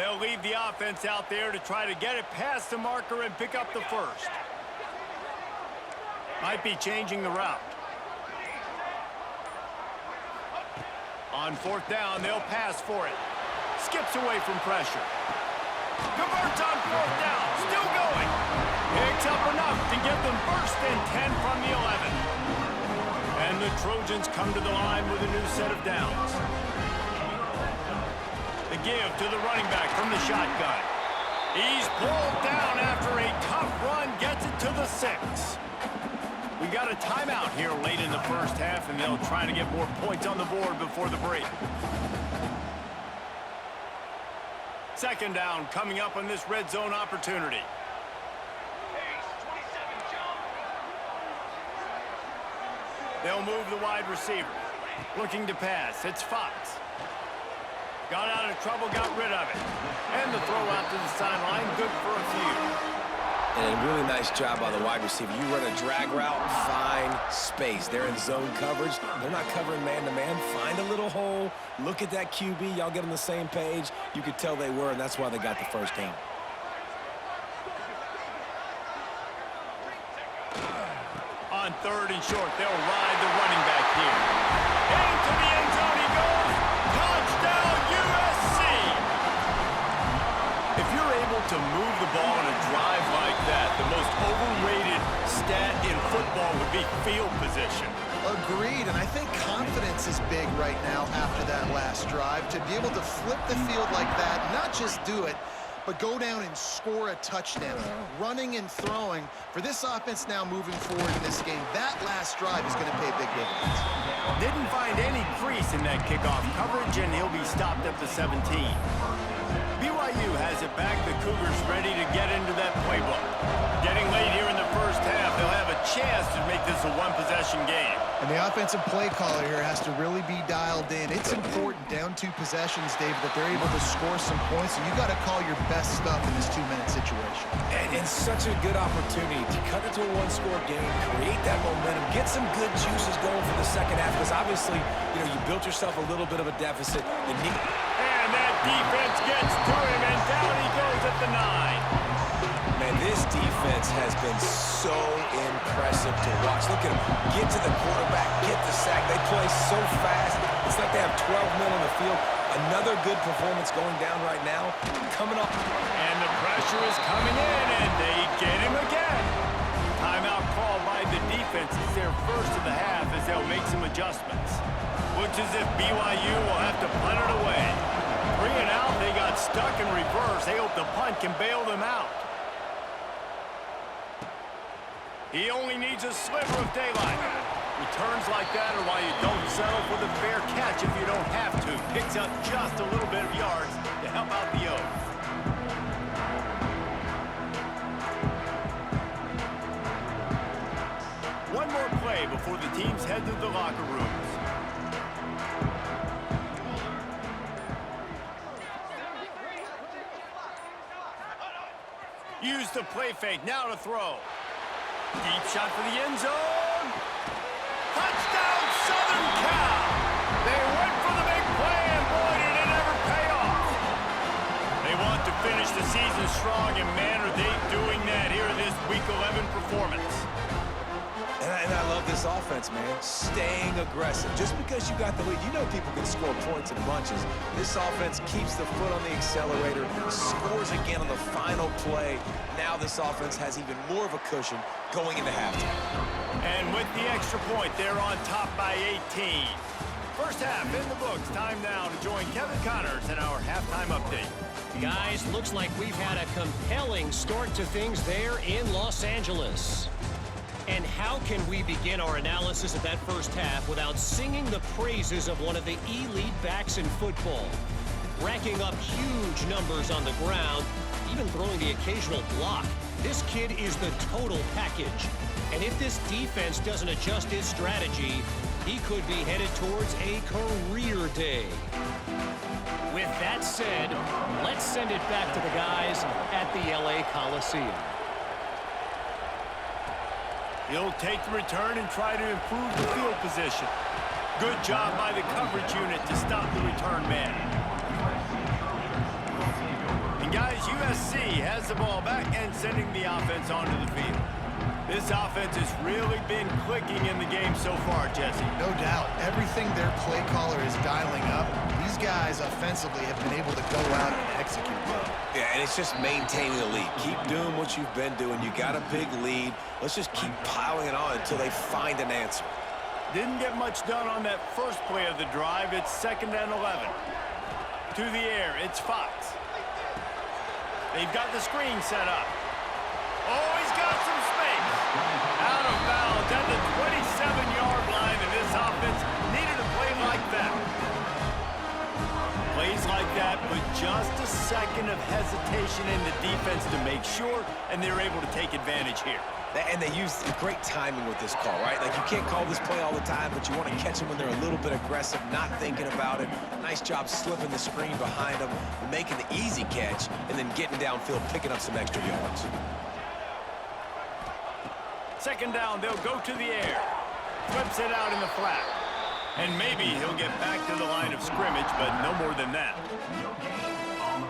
They'll leave the offense out there to try to get it past the marker and pick up the first. Might be changing the route. On fourth down, they'll pass for it. Skips away from pressure. Converts on fourth down. Still going. Picks up enough to get them first and 10 from the 11. And the Trojans come to the line with a new set of downs. The give to the running back from the shotgun. He's pulled down after a tough run. Gets it to the 6. We got a timeout here late in the first half, and they'll try to get more points on the board before the break. Second down coming up on this red zone opportunity. They'll move the wide receiver. Looking to pass. It's Fox. Got out of trouble, got rid of it. And the throw out to the sideline, good for a few. And a really nice job by the wide receiver. You run a drag route, find space. They're in zone coverage. They're not covering man-to-man. Find a little hole. Look at that QB. Y'all get on the same page. You could tell they were, and that's why they got the first down. On third and short, they'll ride the running back here. Into the end zone he goes. Touchdown, USC! If you're able to move the ball in a drive like that, the most overrated stat in football would be field position. Agreed, and I think confidence is big right now after that last drive. To be able to flip the field like that, not just do it, but go down and score a touchdown. Running and throwing. For this offense now moving forward in this game, that last drive is going to pay big dividends. Didn't find any crease in that kickoff coverage, and he'll be stopped at the 17. BYU has it back. The Cougars ready to get into that playbook. Getting late here in the first half, they'll have a chance to make this a one-possession game. And the offensive play caller here has to really be dialed in. It's important down 2 possessions, David, that they're able to score some points. So you got to call your best stuff in this 2-minute situation. And such a good opportunity to cut it to a one-score game, create that momentum, get some good juices going for the second half. Because obviously, you built yourself a little bit of a deficit. And that defense gets to him, and down he goes at the 9. Man, this defense has been so impressive to watch. Look at them. Get to the quarterback, get the sack. They play so fast. It's like they have 12 men on the field. Another good performance going down right now. Coming up. And the pressure is coming in, and they get him again. Timeout called by the defense. It's their first of the half as they'll make some adjustments. Looks as if BYU will have to punt it away. 3 and out, they got stuck in reverse. They hope the punt can bail them out. He only needs a sliver of daylight. Returns like that are why you don't settle for the fair catch if you don't have to. Picks up just a little bit of yards to help out the O's. One more play before the teams head to the locker rooms. Use the play fake, now to throw. Deep shot for the end zone. Touchdown, Southern Cal. They went for the big play, and boy, did it ever pay off. They want to finish the season strong, and man, are they doing that here in this Week 11 performance. And I love this offense, man. Staying aggressive. Just because you got the lead, people can score points in bunches. This offense keeps the foot on the accelerator, scores again on the final play. Now this offense has even more of a cushion going into halftime. And with the extra point, they're on top by 18. First half in the books. Time now to join Kevin Connors in our halftime update. Guys, looks like we've had a compelling start to things there in Los Angeles. And how can we begin our analysis of that first half without singing the praises of one of the elite backs in football? Racking up huge numbers on the ground, even throwing the occasional block. This kid is the total package. And if this defense doesn't adjust his strategy, he could be headed towards a career day. With that said, let's send it back to the guys at the LA Coliseum. He'll take the return and try to improve the field position. Good job by the coverage unit to stop the return man. And guys, USC has the ball back and sending the offense onto the field. This offense has really been clicking in the game so far, Jesse. No doubt. Everything their play caller is dialing up, these guys offensively have been able to go out and execute well. Yeah, and it's just maintaining the lead. Keep doing what you've been doing. You got a big lead. Let's just keep piling it on until they find an answer. Didn't get much done on that first play of the drive. It's 2nd and 11. To the air, it's Fox. They've got the screen set up. Oh, he's got some space. Out of bounds at the 27-yard line, and this offense needed a play like that. Plays like that, but just a second of hesitation in the defense to make sure, and they're able to take advantage here. And they use great timing with this call, right? Like, you can't call this play all the time, but you want to catch them when they're a little bit aggressive, not thinking about it. Nice job slipping the screen behind them, making the easy catch, and then getting downfield, picking up some extra yards. 2nd down, they'll go to the air. Flips it out in the flat. And maybe he'll get back to the line of scrimmage, but no more than that.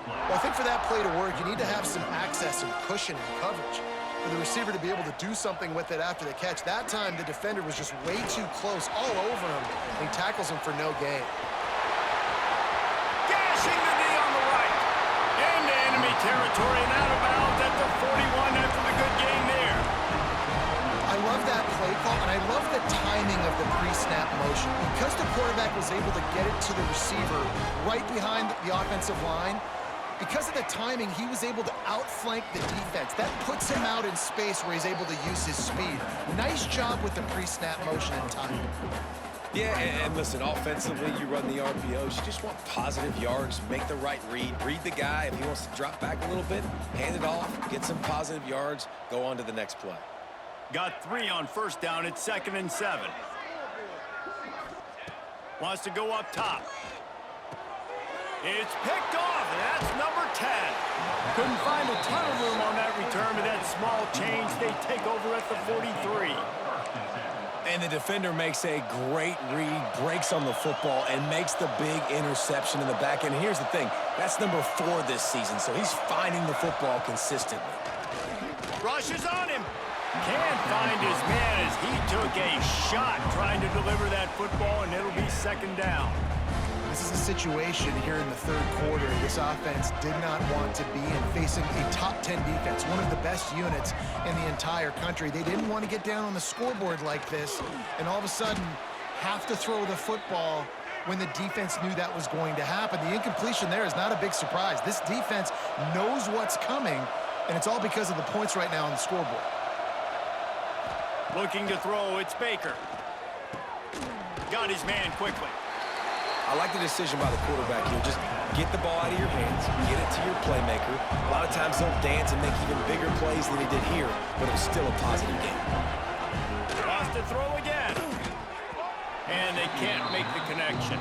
Well, I think for that play to work, you need to have some access and cushion and coverage for the receiver to be able to do something with it after the catch. That time, the defender was just way too close, all over him, and he tackles him for no gain. Gashing the knee on the right. Into enemy territory and out of bounds at the 41 after the good gain there. I love that play call, and I love the timing of the pre-snap motion. Because the quarterback was able to get it to the receiver right behind the offensive line, because of the timing, he was able to outflank the defense. That puts him out in space where he's able to use his speed. Nice job with the pre-snap motion and timing. Yeah, and listen, offensively, you run the RPOs. You just want positive yards, make the right read the guy. If he wants to drop back a little bit, hand it off, get some positive yards, go on to the next play. Got 3 on 1st down. It's 2nd and 7. Wants to go up top. It's picked off, and that's number 10. Couldn't find a ton of room on that return, but that small change, they take over at the 43. And the defender makes a great read, breaks on the football, and makes the big interception in the back end. Here's the thing, that's number 4 this season, so he's finding the football consistently. Rushes on him. Can't find his man as he took a shot trying to deliver that football, and it'll be 2nd down. This is a situation here in the 3rd quarter this offense did not want to be in, facing a top 10 defense, one of the best units in the entire country. They didn't want to get down on the scoreboard like this and all of a sudden have to throw the football when the defense knew that was going to happen. The incompletion there is not a big surprise. This defense knows what's coming, and it's all because of the points right now on the scoreboard. Looking to throw, it's Baker. Got his man quickly. I like the decision by the quarterback here. Just get the ball out of your hands, get it to your playmaker. A lot of times they'll dance and make even bigger plays than he did here, but it was still a positive game. Lost to throw again. And they can't make the connection.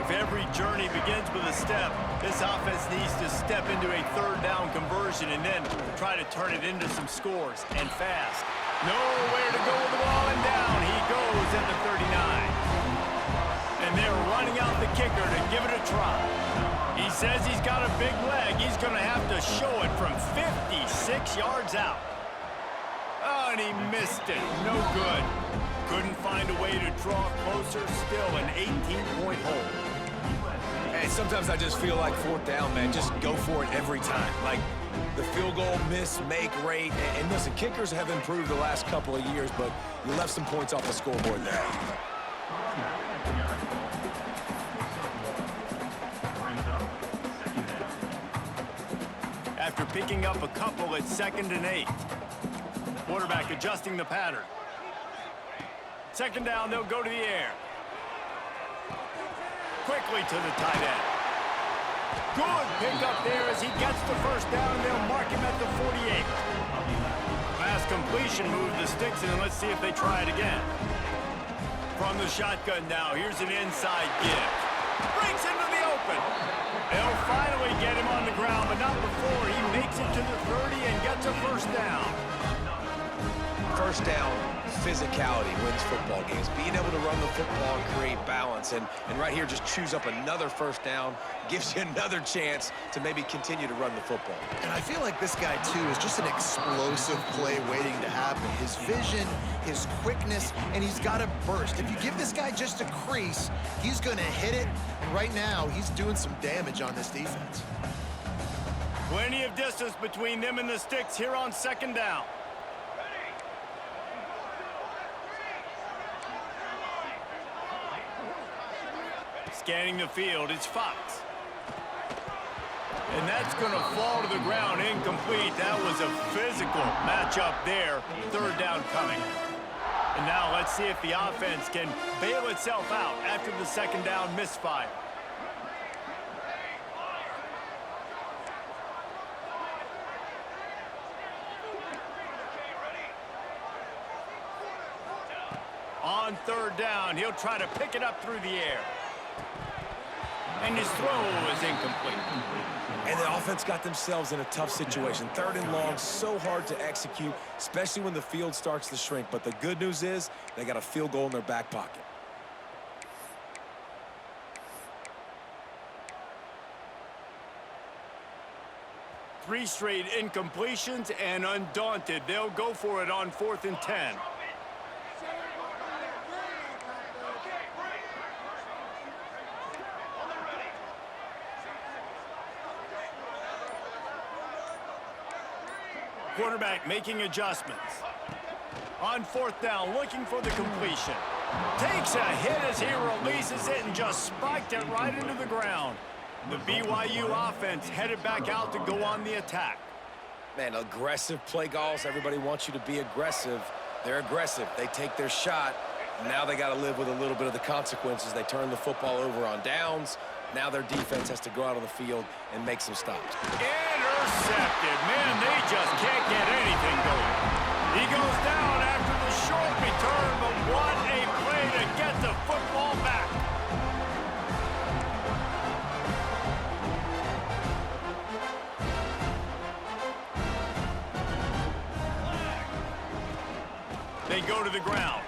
If every journey begins with a step, this offense needs to step into a 3rd down conversion and then try to turn it into some scores, and fast. Nowhere to go with the ball, and down he goes at the 39. And they're running out the kicker to give it a try. He says he's got a big leg. He's going to have to show it from 56 yards out. Oh, and he missed it. No good. Couldn't find a way to draw closer. Still an 18-point hold. And sometimes I just feel like 4th down, man. Just go for it every time. Like, the field goal miss, make rate. And listen, kickers have improved the last couple of years, but you left some points off the scoreboard there. After picking up a couple at 2nd and 8. Quarterback adjusting the pattern. 2nd down, they'll go to the air. Quickly to the tight end. Good pickup there as he gets the 1st down, and they'll mark him at the 48. Pass completion, move the sticks, and let's see if they try it again. From the shotgun now, here's an inside give. Breaks into the open. They'll finally get him on the ground, but not before he makes it to the 30 and gets a 1st down. 1st down, physicality wins football games. Being able to run the football and create balance. And right here, just choose up another first down, gives you another chance to maybe continue to run the football. And I feel like this guy, too, is just an explosive play waiting to happen. His vision, his quickness, and he's got a burst. If you give this guy just a crease, he's going to hit it. And right now, he's doing some damage on this defense. Plenty of distance between them and the sticks here on second down. Scanning the field, it's Fox. And that's going to fall to the ground incomplete. That was a physical matchup there. Third down coming. And now let's see if the offense can bail itself out after the second down misfire. On third down, he'll try to pick it up through the air. And his throw is incomplete. And the offense got themselves in a tough situation. Third and long, so hard to execute, especially when the field starts to shrink. But the good news is they got a field goal in their back pocket. Three straight incompletions, and undaunted, they'll go for it on 4th and 10. Quarterback making adjustments. On 4th down, looking for the completion. Takes a hit as he releases it and just spiked it right into the ground. The BYU offense headed back out to go on the attack. Man, aggressive play calls. Everybody wants you to be aggressive. They're aggressive. They take their shot. Now they got to live with a little bit of the consequences. They turn the football over on downs. Now their defense has to go out on the field and make some stops. Intercepted. Man, they just can't get anything going. He goes down after the short return, but what a play to get the football back. They go to the ground.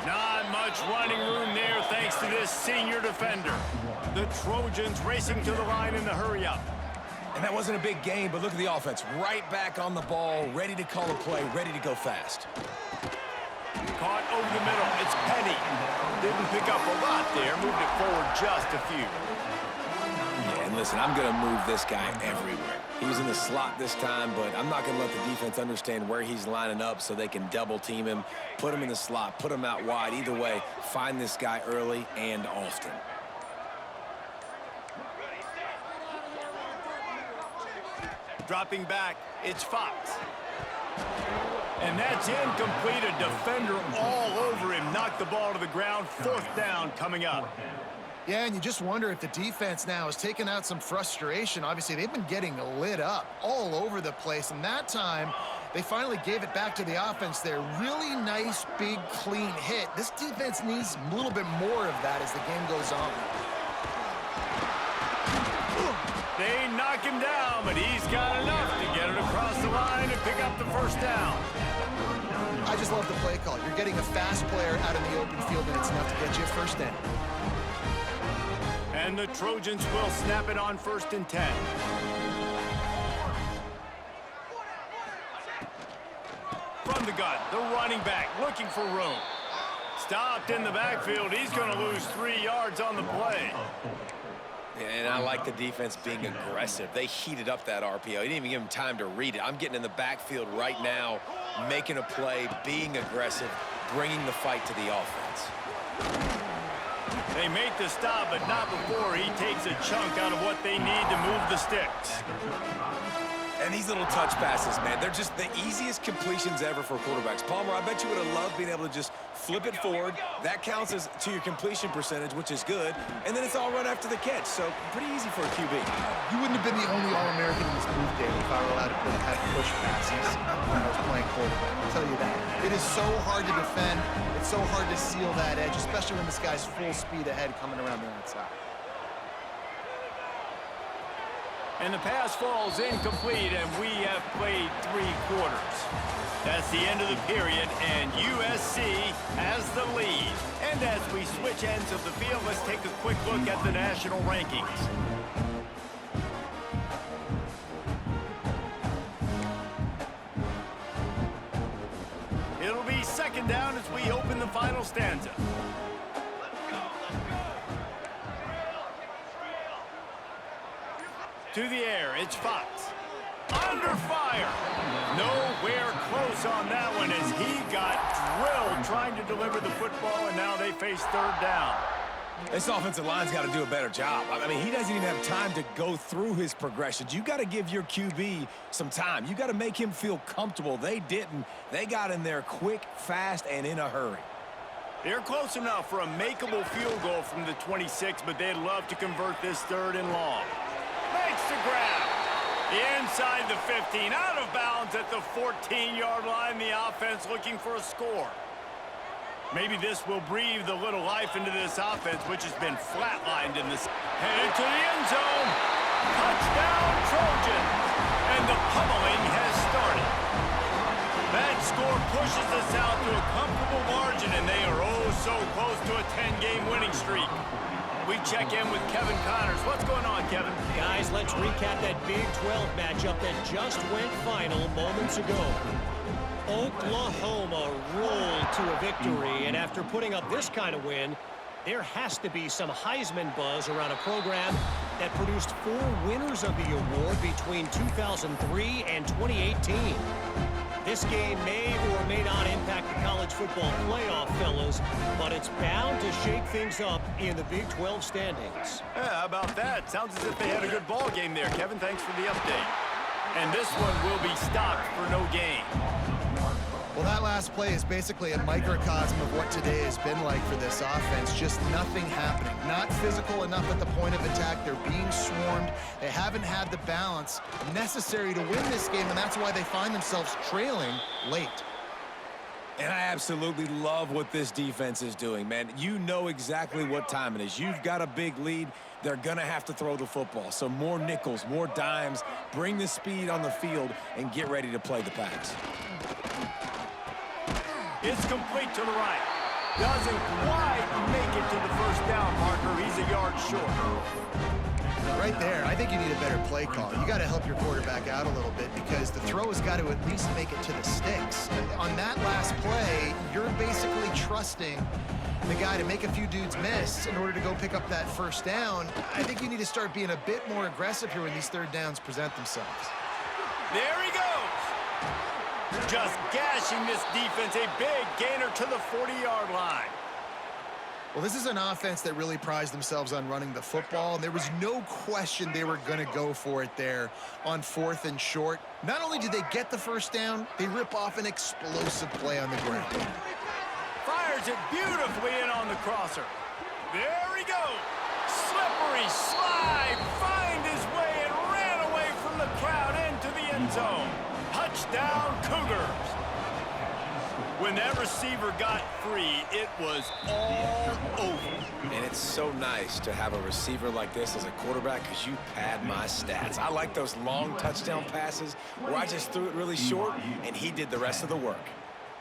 Not much running room there thanks to this senior defender. The Trojans racing to the line in the hurry-up. And that wasn't a big game, but look at the offense. Right back on the ball, ready to call a play, ready to go fast. Caught over the middle. It's Penny. Didn't pick up a lot there. Moved it forward just a few. Yeah, and listen, I'm going to move this guy everywhere. He was in the slot this time, but I'm not going to let the defense understand where he's lining up so they can double team him, put him in the slot, put him out wide. Either way, find this guy early and often. Dropping back, it's Fox. And that's incomplete. A defender all over him. Knocked the ball to the ground. 4th down coming up. Yeah, and you just wonder if the defense now has taken out some frustration. Obviously, they've been getting lit up all over the place, and that time, they finally gave it back to the offense there. Really nice, big, clean hit. This defense needs a little bit more of that as the game goes on. They knock him down, but he's got enough to get it across the line and pick up the first down. I just love the play call. You're getting a fast player out in the open field, and it's enough to get you a first down. And the Trojans will snap it on 1st and 10. From the gun, the running back looking for room. Stopped in the backfield. He's going to lose 3 yards on the play. And I like the defense being aggressive. They heated up that RPO. He didn't even give him time to read it. I'm getting in the backfield right now, making a play, being aggressive, bringing the fight to the offense. They make the stop, but not before he takes a chunk out of what they need to move the sticks. And these little touch passes, man, they're just the easiest completions ever for quarterbacks. Palmer, I bet you would have loved being able to just flip it forward. That counts as to your completion percentage, which is good. And then it's all run after the catch, so pretty easy for a QB. You wouldn't have been the only All-American in this move, David, if I were allowed to have push passes when I was playing quarterback. I'll tell you that. It is so hard to defend. It's so hard to seal that edge, especially when this guy's full speed ahead coming around the outside. And the pass falls incomplete, and we have played 3 quarters. That's the end of the period, and USC has the lead. And as we switch ends of the field, let's take a quick look at the national rankings. It'll be second down as we open the final stanza. To the air, it's Fox. Under fire. Nowhere close on that one as he got drilled trying to deliver the football, and now they face third down. This offensive line's got to do a better job. I mean, he doesn't even have time to go through his progressions. You got to give your QB some time. You got to make him feel comfortable. They didn't. They got in there quick, fast, and in a hurry. They're close enough for a makeable field goal from the 26, but they'd love to convert this third and long. Makes the grab. Inside the 15, out of bounds at the 14-yard line. The offense looking for a score. Maybe this will breathe a little life into this offense, which has been flatlined in this. Headed to the end zone. Touchdown, Trojans. And the pummeling has started. That score pushes us out to a comfortable margin, and they are oh so close to a 10-game winning streak. We check in with Kevin Connors. What's going on, Kevin? Guys, let's recap that Big 12 matchup that just went final moments ago. Oklahoma rolled to a victory, and after putting up this kind of win, there has to be some Heisman buzz around a program that produced 4 winners of the award between 2003 and 2018. This game may or may not impact the college football playoff, fellas, but it's bound to shake things up in the Big 12 standings. Yeah, how about that? Sounds as if they had a good ball game there, Kevin. Thanks for the update. And this one will be stopped for no gain. Well, that last play is basically a microcosm of what today has been like for this offense. Just nothing happening. Not physical enough at the point of attack. They're being swarmed. They haven't had the balance necessary to win this game, and that's why they find themselves trailing late. And I absolutely love what this defense is doing, man. You know exactly what time it is. You've got a big lead. They're going to have to throw the football. So more nickels, more dimes, bring the speed on the field, and get ready to play the pass. It's complete to the right. Doesn't quite make it to the first down marker. He's a yard short. Right there, I think you need a better play call. You got to help your quarterback out a little bit because the throw has got to at least make it to the sticks. On that last play, you're basically trusting the guy to make a few dudes miss in order to go pick up that first down. I think you need to start being a bit more aggressive here when these third downs present themselves. There he goes. Just gashing this defense. A big gainer to the 40-yard line. Well, this is an offense that really prides themselves on running the football, and there was no question they were going to go for it there on 4th and short. Not only did they get the first down, they rip off an explosive play on the ground. Fires it beautifully in on the crosser. There he goes. Slippery slide. Find his way and ran away from the crowd into the end zone. Touchdown, Cougars. When that receiver got free, it was all over. And it's so nice to have a receiver like this as a quarterback because you pad my stats. I like those long touchdown passes where I just threw it really short and he did the rest of the work.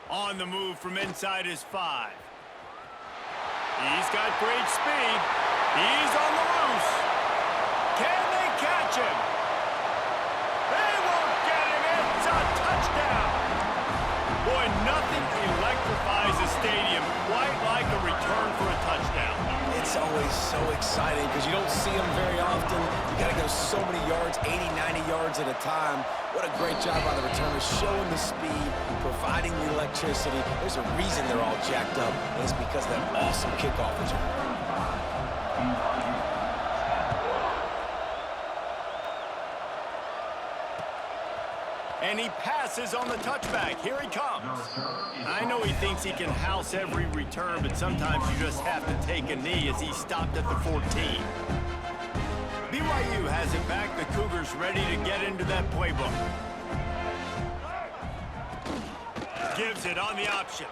On the move from inside his 5. He's got great speed. He's on the loose. Can they catch him? They won't get him. It's a touchdown. Boy, nothing electrifies a stadium quite like a return for a touchdown. It's always so exciting because you don't see them very often. You got to go so many yards, 80, 90 yards at a time. What a great job by the returners, showing the speed, providing the electricity. There's a reason they're all jacked up, and it's because of that awesome kickoff return. And he passes on the touchback. Here he comes. I know he thinks he can house every return, but sometimes you just have to take a knee as he stopped at the 14. BYU has it back. The Cougars ready to get into that playbook. Gives it on the option.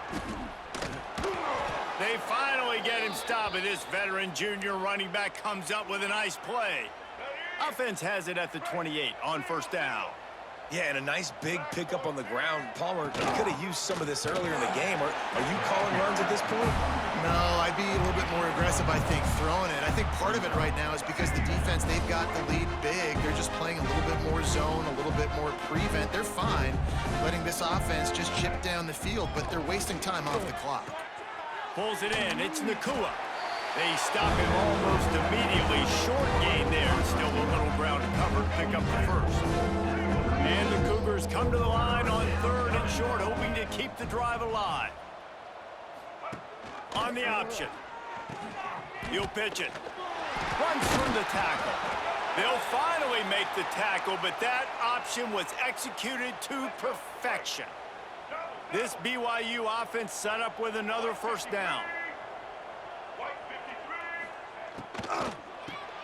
They finally get him stopped, and this veteran junior running back comes up with a nice play. Offense has it at the 28 on first down. Yeah, and a nice big pickup on the ground. Palmer could have used some of this earlier in the game. Are you calling runs at this point? No, I'd be a little bit more aggressive, I think, throwing it. I think part of it right now is because the defense, they've got the lead big. They're just playing a little bit more zone, a little bit more prevent. They're fine letting this offense just chip down the field, but they're wasting time off the clock. Pulls it in. It's Nakua. They stop him almost immediately. Short gain there. Still a little ground to cover to pick up the first. And the Cougars come to the line on third and short, hoping to keep the drive alive. On the option. He'll pitch it. Runs from the tackle. They'll finally make the tackle, but that option was executed to perfection. This BYU offense set up with another first down.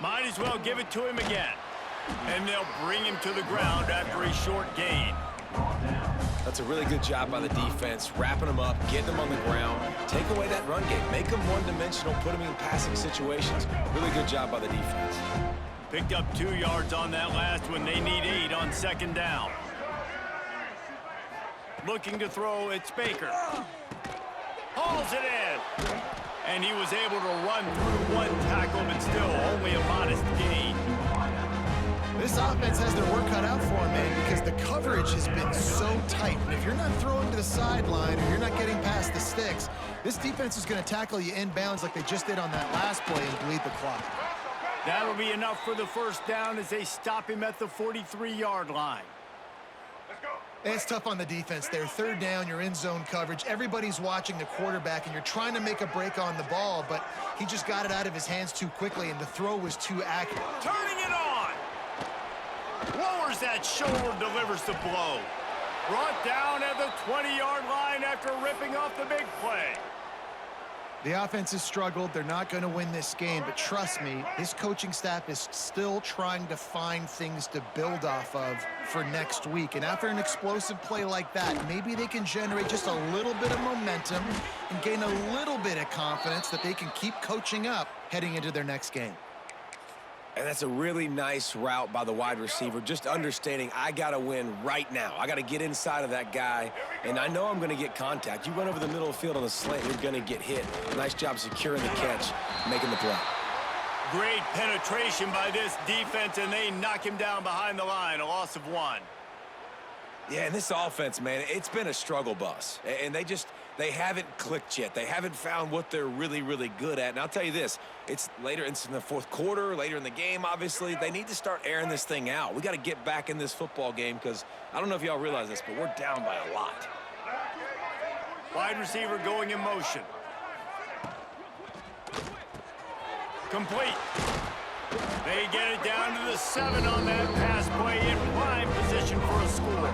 Might as well give it to him again. And they'll bring him to the ground after a short gain. That's a really good job by the defense, wrapping them up, getting them on the ground, take away that run game, make them one-dimensional, put them in passing situations. Really good job by the defense. Picked up 2 yards on that last one. They need 8 on second down. Looking to throw, it's Baker. Hauls it in. And he was able to run through one tackle, but still only a modest gain. This offense has their work cut out for them, man, because the coverage has been so tight. And if you're not throwing to the sideline or you're not getting past the sticks, this defense is going to tackle you inbounds like they just did on that last play and bleed the clock. That'll be enough for the first down as they stop him at the 43-yard line. It's tough on the defense there. Third down, you're in zone coverage. Everybody's watching the quarterback, and you're trying to make a break on the ball, but he just got it out of his hands too quickly, and the throw was too accurate. Turning it on. Lowers that shoulder, delivers the blow. Brought down at the 20-yard line after ripping off the big play. The offense has struggled. They're not going to win this game, but trust me, this coaching staff is still trying to find things to build off of for next week. And after an explosive play like that, maybe they can generate just a little bit of momentum and gain a little bit of confidence that they can keep coaching up heading into their next game. And that's a really nice route by the wide receiver, just understanding I got to win right now. I got to get inside of that guy, and I know I'm going to get contact. You run over the middle of the field on the slant, you're going to get hit. Nice job securing the catch, making the play. Great penetration by this defense, and they knock him down behind the line, a loss of 1. Yeah, and this offense, man, it's been a struggle bus. And they haven't clicked yet. They haven't found what they're really, really good at. And I'll tell you this, it's in the fourth quarter, later in the game, obviously. They need to start airing this thing out. We got to get back in this football game because I don't know if y'all realize this, but we're down by a lot. Wide receiver going in motion. Complete. They get it down to the 7 on that pass play in prime position for a score.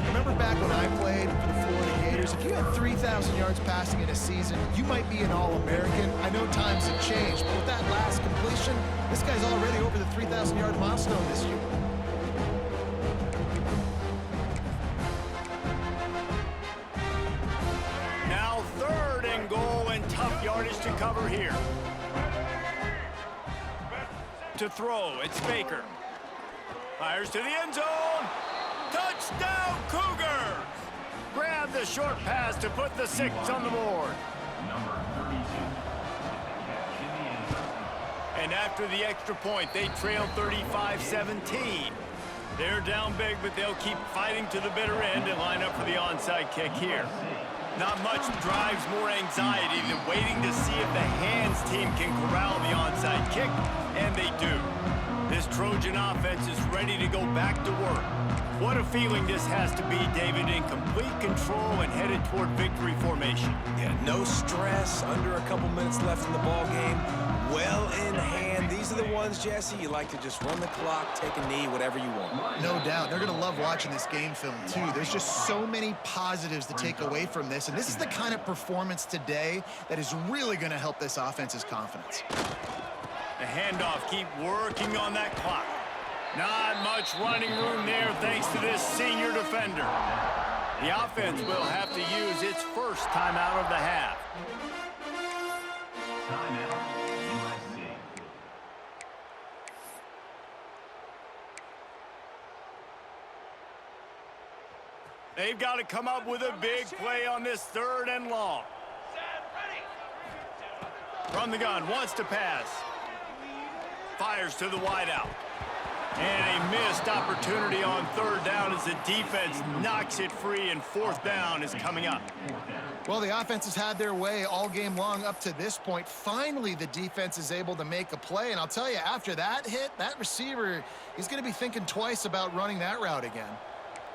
Remember back when I played for the Florida Gators, if you had 3,000 yards passing in a season, you might be an All-American. I know times have changed, but with that last completion, this guy's already over the 3,000-yard milestone this year. Now 3rd and goal and tough yardage to cover here. To throw, it's Baker. Fires to the end zone. Touchdown, Cougars! Grab the short pass to put the 6 on the board. And after the extra point, they trail 35-17. They're down big, but they'll keep fighting to the bitter end and line up for the onside kick here. Not much drives more anxiety than waiting to see if the hands team can corral the onside kick, and they do. This Trojan offense is ready to go back to work. What a feeling this has to be, David, in complete control and headed toward victory formation. Yeah, no stress, under a couple minutes left in the ball game, well in hand. These are the ones, Jesse, you like to just run the clock, take a knee, whatever you want. No doubt. They're going to love watching this game film, too. There's just so many positives to take away from this, and this is the kind of performance today that is really going to help this offense's confidence. The handoff, keep working on that clock. Not much running room there thanks to this senior defender. The offense will have to use its first timeout of the half. They've got to come up with a big play on this 3rd and long. From the gun, wants to pass. Fires to the wideout. And a missed opportunity on 3rd down as the defense knocks it free, and 4th down is coming up. Well, the offense has had their way all game long up to this point. Finally, the defense is able to make a play. And I'll tell you, after that hit, that receiver, he's going to be thinking twice about running that route again.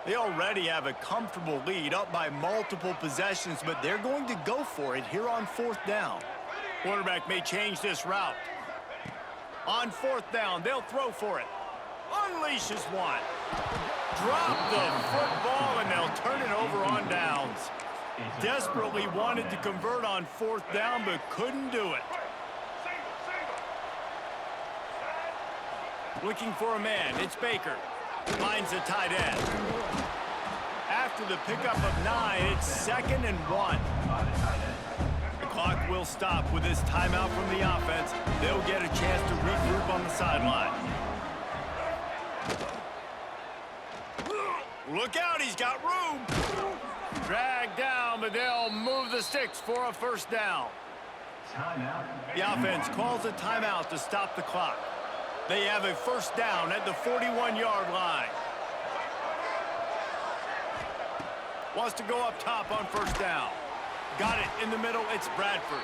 They already have a comfortable lead, up by multiple possessions, but they're going to go for it here on 4th down. Quarterback may change this route. On 4th down, they'll throw for it. Unleashes one. Drop the football, and they'll turn it over on downs. Desperately wanted to convert on 4th down, but couldn't do it. Looking for a man. It's Baker. Finds the tight end. After the pickup of 9, it's 2nd and 1. The clock will stop with this timeout from the offense. They'll get a chance to regroup on the sideline. Look out, he's got room. Dragged down, but they'll move the sticks for a 1st down. The offense calls a timeout to stop the clock. They have a 1st down at the 41-yard line. Wants to go up top on 1st down. Got it in the middle, it's Bradford.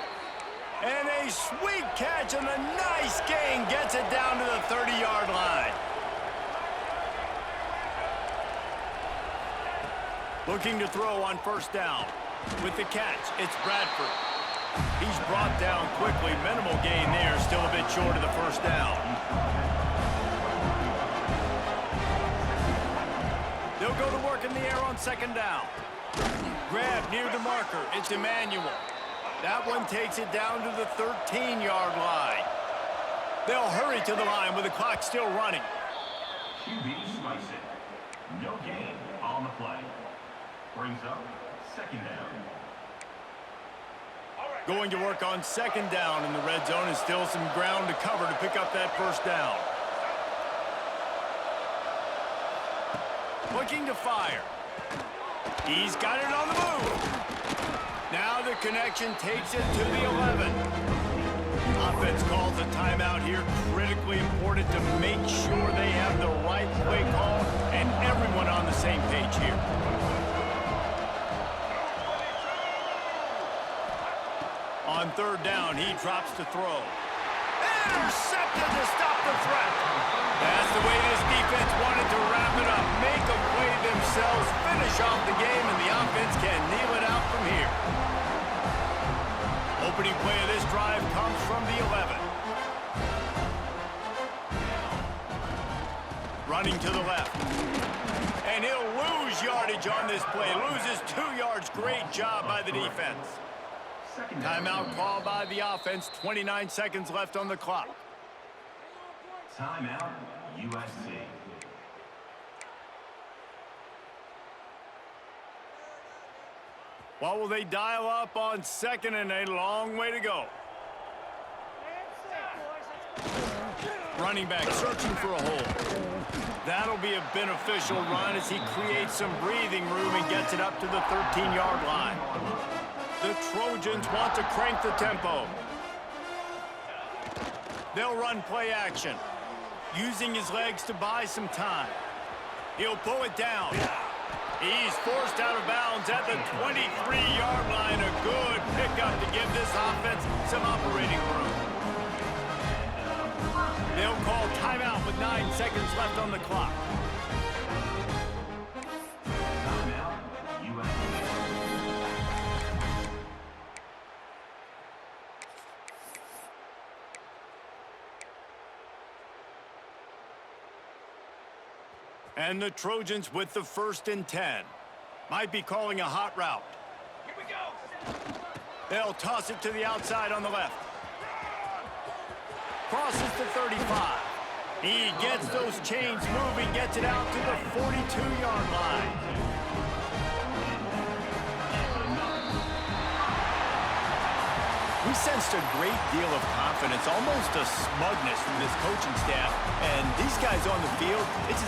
And a sweet catch and a nice gain gets it down to the 30-yard line. Looking to throw on 1st down. With the catch, it's Bradford. He's brought down quickly. Minimal gain there, still a bit short of the 1st down. They'll go to work in the air on 2nd down. Grab near the marker. It's Emmanuel. That one takes it down to the 13-yard line. They'll hurry to the line with the clock still running. Byu Vs Usc. No gain on the play. Brings up 2nd down. Going to work on 2nd down in the red zone, and still some ground to cover to pick up that 1st down. Looking to fire. He's got it on the move. Now the connection takes it to the 11. Offense calls a timeout here. Critically important to make sure they have the right play call and everyone on the same page here. On 3rd down, he drops to throw. Intercepted to stop the threat. That's the way this defense wanted to wrap it up. Make a play themselves, finish off the game, and the offense can kneel it out from here. Opening play of this drive comes from the 11. Running to the left. And he'll lose yardage on this play. Loses 2 yards. Great job by the defense. Timeout called by the offense. 29 seconds left on the clock. Timeout, USC. What will they dial up on 2nd and a long way to go? Running back searching for a hole. That'll be a beneficial run as he creates some breathing room and gets it up to the 13-yard line. The Trojans want to crank the tempo. They'll run play action, using his legs to buy some time. He'll pull it down. He's forced out of bounds at the 23-yard line. A good pickup to give this offense some operating room. They'll call timeout with 9 seconds left on the clock. Timeout, USC. And the Trojans with the 1st and 10. Might be calling a hot route. Here we go. They'll toss it to the outside on the left. Crosses to 35. He gets those chains moving, gets it out to the 42-yard line. We sensed a great deal of confidence, almost a smugness from this coaching staff. And these guys on the field, it's as